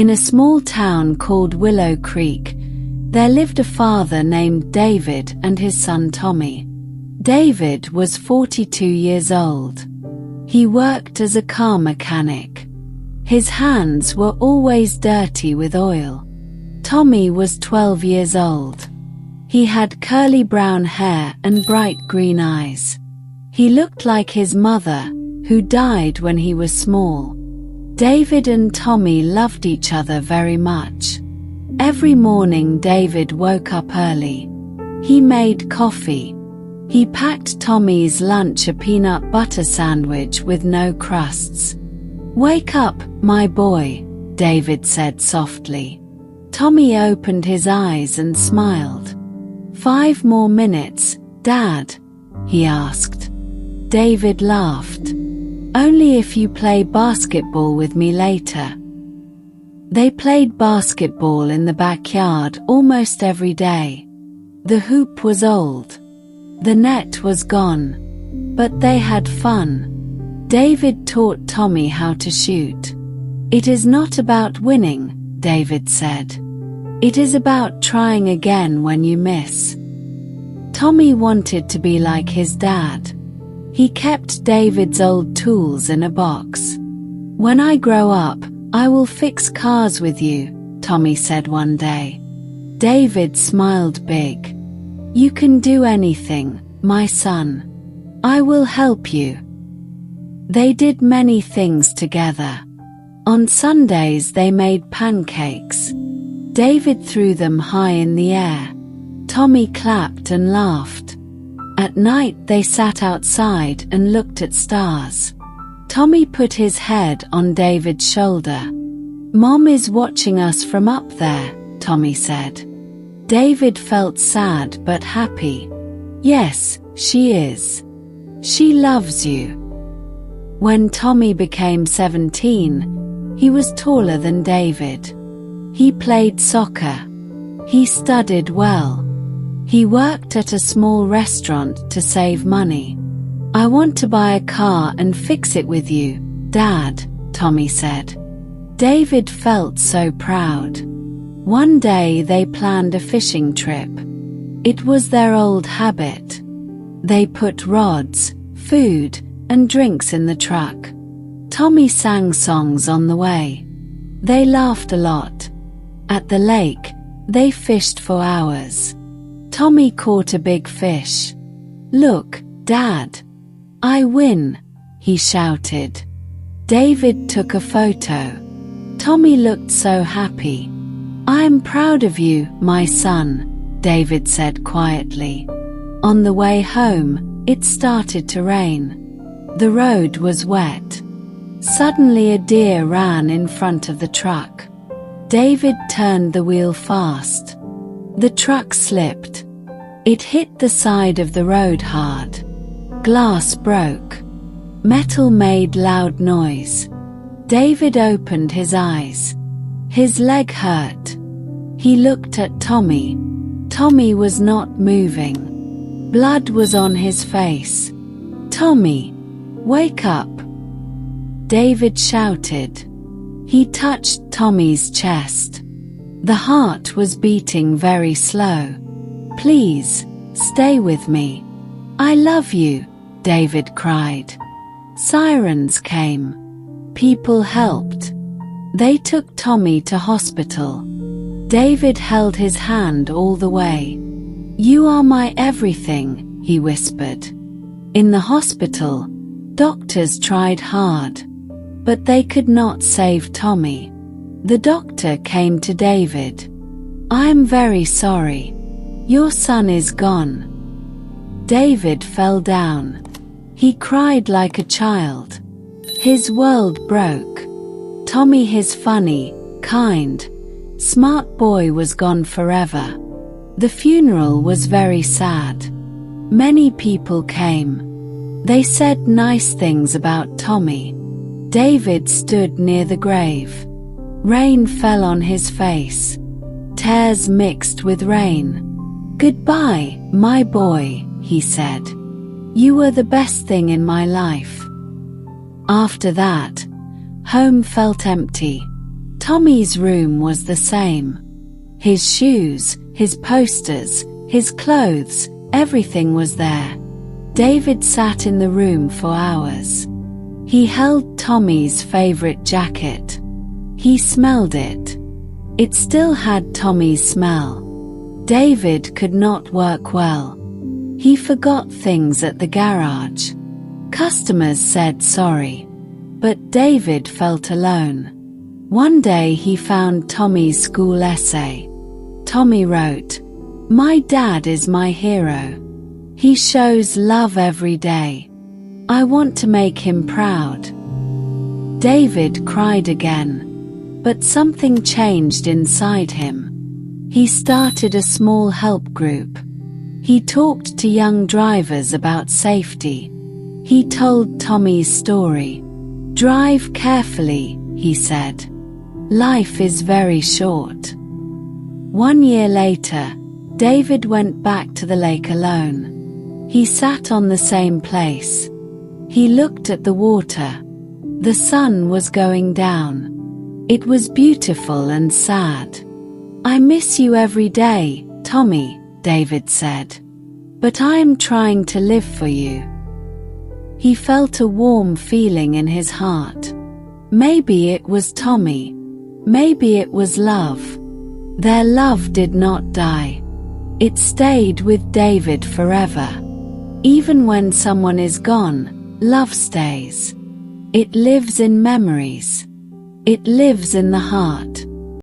In a small town called Willow Creek, there lived a father named David and his son Tommy. David was 42 years old. He worked as a car mechanic. His hands were always dirty with oil. Tommy was 12 years old. He had curly brown hair and bright green eyes. He looked like his mother, who died when he was small. David and Tommy loved each other very much. Every morning David woke up early. He made coffee. He packed Tommy's lunch, a peanut butter sandwich with no crusts. "Wake up, my boy," David said softly. Tommy opened his eyes and smiled. "5 more minutes, Dad?" he asked. David laughed. "Only if you play basketball with me later." They played basketball in the backyard almost every day. The hoop was old. The net was gone. But they had fun. David taught Tommy how to shoot. "It is not about winning," David said. "It is about trying again when you miss." Tommy wanted to be like his dad. He kept David's old tools in a box. "When I grow up, I will fix cars with you," Tommy said one day. David smiled big. "You can do anything, my son. I will help you." They did many things together. On Sundays they made pancakes. David threw them high in the air. Tommy clapped and laughed. At night they sat outside and looked at stars. Tommy put his head on David's shoulder. "Mom is watching us from up there," Tommy said. David felt sad but happy. "Yes, she is. She loves you." When Tommy became 17, he was taller than David. He played soccer. He studied well. He worked at a small restaurant to save money. "I want to buy a car and fix it with you, Dad," Tommy said. David felt so proud. One day they planned a fishing trip. It was their old habit. They put rods, food, and drinks in the truck. Tommy sang songs on the way. They laughed a lot. At the lake, they fished for hours. Tommy caught a big fish. "Look, Dad. I win," he shouted. David took a photo. Tommy looked so happy. "I am proud of you, my son," David said quietly. On the way home, it started to rain. The road was wet. Suddenly a deer ran in front of the truck. David turned the wheel fast. The truck slipped. It hit the side of the road hard. Glass broke. Metal made loud noise. David opened his eyes. His leg hurt. He looked at Tommy. Tommy was not moving. Blood was on his face. "Tommy, wake up!" David shouted. He touched Tommy's chest. The heart was beating very slow. "Please, stay with me. I love you," David cried. Sirens came. People helped. They took Tommy to hospital. David held his hand all the way. "You are my everything," he whispered. In the hospital, doctors tried hard. But they could not save Tommy. The doctor came to David. "I am very sorry. Your son is gone." David fell down. He cried like a child. His world broke. Tommy, his funny, kind, smart boy, was gone forever. The funeral was very sad. Many people came. They said nice things about Tommy. David stood near the grave. Rain fell on his face. Tears mixed with rain. "Goodbye, my boy," he said. "You were the best thing in my life." After that, home felt empty. Tommy's room was the same. His shoes, his posters, his clothes, everything was there. David sat in the room for hours. He held Tommy's favorite jacket. He smelled it. It still had Tommy's smell. David could not work well. He forgot things at the garage. Customers said sorry. But David felt alone. One day he found Tommy's school essay. Tommy wrote, "My dad is my hero. He shows love every day. I want to make him proud." David cried again. But something changed inside him. He started a small help group. He talked to young drivers about safety. He told Tommy's story. "Drive carefully," he said. "Life is very short." 1 year later, David went back to the lake alone. He sat on the same place. He looked at the water. The sun was going down. It was beautiful and sad. "I miss you every day, Tommy," David said. "But I am trying to live for you." He felt a warm feeling in his heart. Maybe it was Tommy. Maybe it was love. Their love did not die. It stayed with David forever. Even when someone is gone, love stays. It lives in memories. It lives in the heart.